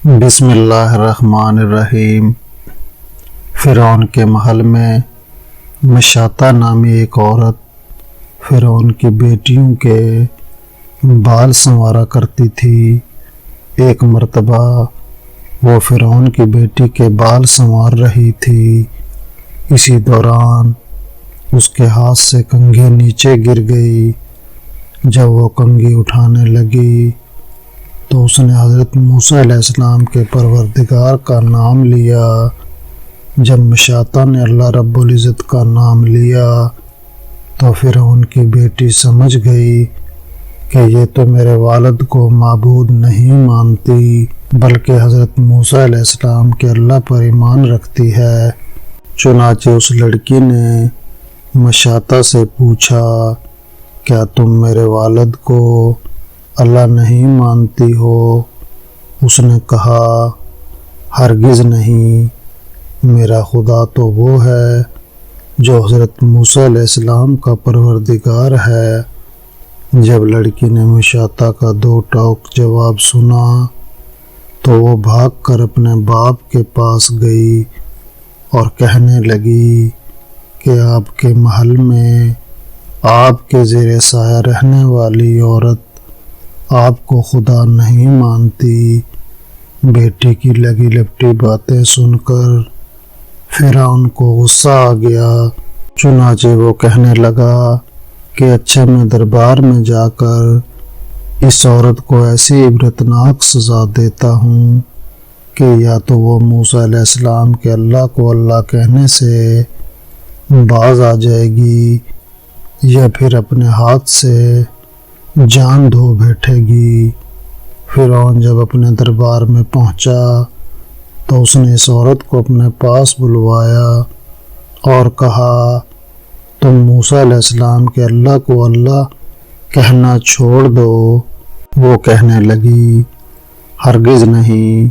بسم اللہ الرحمن الرحیم۔ فرعون کے محل میں مشاطہ نامی ایک عورت فرعون کی بیٹیوں کے بال سنوارا کرتی تھی۔ ایک مرتبہ وہ فرعون کی بیٹی کے بال سنوار رہی تھی۔ اسی دوران اس کے ہاتھ سے کنگھی نیچے گر گئی۔ جب وہ کنگھی اٹھانے لگی تو اس نے حضرت موسیٰ علیہ السلام کے پروردگار کا نام لیا۔ جب مشاطہ نے اللہ رب العزت کا نام لیا تو فرعون کی بیٹی سمجھ گئی کہ یہ تو میرے والد کو معبود نہیں مانتی بلکہ حضرت موسیٰ علیہ السلام کے اللہ پر ایمان رکھتی ہے۔ چنانچہ اس لڑکی نے مشاطہ سے پوچھا، کیا تم میرے والد کو اللہ نہیں مانتی ہو؟ اس نے کہا، ہرگز نہیں، میرا خدا تو وہ ہے جو حضرت موسیٰ علیہ السلام کا پروردگار ہے۔ جب لڑکی نے مشاطہ کا دو ٹوک جواب سنا تو وہ بھاگ کر اپنے باپ کے پاس گئی اور کہنے لگی کہ آپ کے محل میں آپ کے زیر سایہ رہنے والی عورت آپ کو خدا نہیں مانتی۔ بیٹی کی لگی لپٹی باتیں سن کر فرعون کو غصہ آ گیا۔ چنانچہ وہ کہنے لگا کہ اچھا، میں دربار میں جا کر اس عورت کو ایسی عبرتناک سزا دیتا ہوں کہ یا تو وہ موسیٰ علیہ السلام کے اللہ کو اللہ کہنے سے باز آ جائے گی یا پھر اپنے ہاتھ سے جان دھو بیٹھے گی۔ فرعون جب اپنے دربار میں پہنچا تو اس نے اس عورت کو اپنے پاس بلوایا اور کہا، تم موسیٰ علیہ السلام کے اللہ کو اللہ کہنا چھوڑ دو۔ وہ کہنے لگی، ہرگز نہیں۔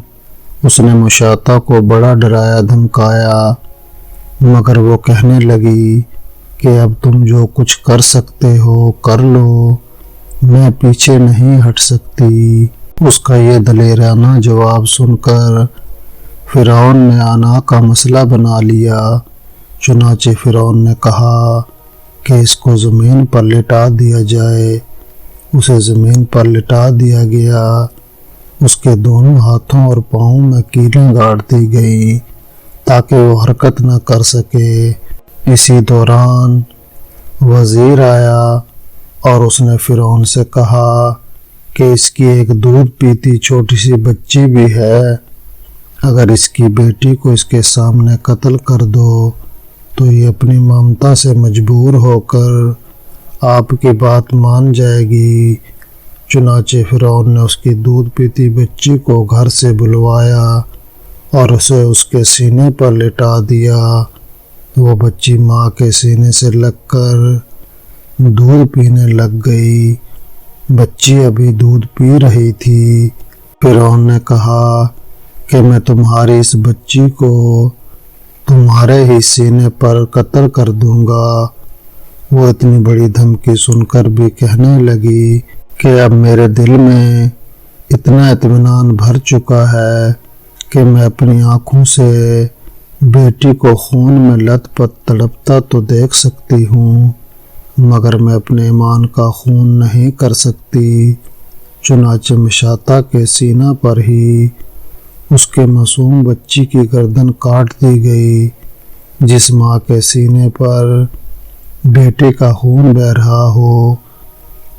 اس نے مشاطہ کو بڑا ڈرایا دھمکایا، مگر وہ کہنے لگی کہ اب تم جو کچھ کر سکتے ہو کر لو، میں پیچھے نہیں ہٹ سکتی۔ اس کا یہ دلیرانہ جواب سن کر فرعون نے آنا کا مسئلہ بنا لیا۔ چنانچہ فرعون نے کہا کہ اس کو زمین پر لٹا دیا جائے۔ اسے زمین پر لٹا دیا گیا۔ اس کے دونوں ہاتھوں اور پاؤں میں کیلیں گاڑ دی گئیں تاکہ وہ حرکت نہ کر سکے۔ اسی دوران وزیر آیا اور اس نے فرعون سے کہا کہ اس کی ایک دودھ پیتی چھوٹی سی بچی بھی ہے، اگر اس کی بیٹی کو اس کے سامنے قتل کر دو تو یہ اپنی ممتا سے مجبور ہو کر آپ کی بات مان جائے گی۔ چنانچہ فرعون نے اس کی دودھ پیتی بچی کو گھر سے بلوایا اور اسے اس کے سینے پر لٹا دیا۔ وہ بچی ماں کے سینے سے لگ کر دودھ پینے لگ گئی۔ بچی ابھی دودھ پی رہی تھی۔ فرعون نے کہا کہ میں تمہاری اس بچی کو تمہارے ہی سینے پر قتل کر دوں گا۔ وہ اتنی بڑی دھمکی سن کر بھی کہنے لگی کہ اب میرے دل میں اتنا اطمینان بھر چکا ہے کہ میں اپنی آنکھوں سے بیٹی کو خون میں لت پت تڑپتا تو دیکھ سکتی ہوں، مگر میں اپنے ایمان کا خون نہیں کر سکتی۔ چنانچہ مشاطہ کے سینہ پر ہی اس کے معصوم بچی کی گردن کاٹ دی گئی۔ جس ماں کے سینے پر بیٹے کا خون بہہ رہا ہو،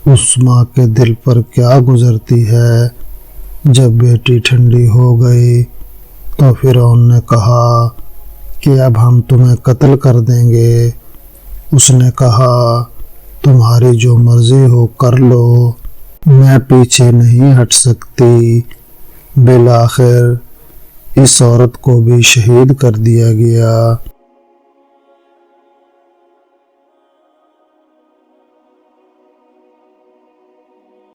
اس ماں کے دل پر کیا گزرتی ہے۔ جب بیٹی ٹھنڈی ہو گئی تو فرعون نے کہا کہ اب ہم تمہیں قتل کر دیں گے۔ اس نے کہا، تمہاری جو مرضی ہو کر لو، میں پیچھے نہیں ہٹ سکتی۔ بالآخر اس عورت کو بھی شہید کر دیا گیا۔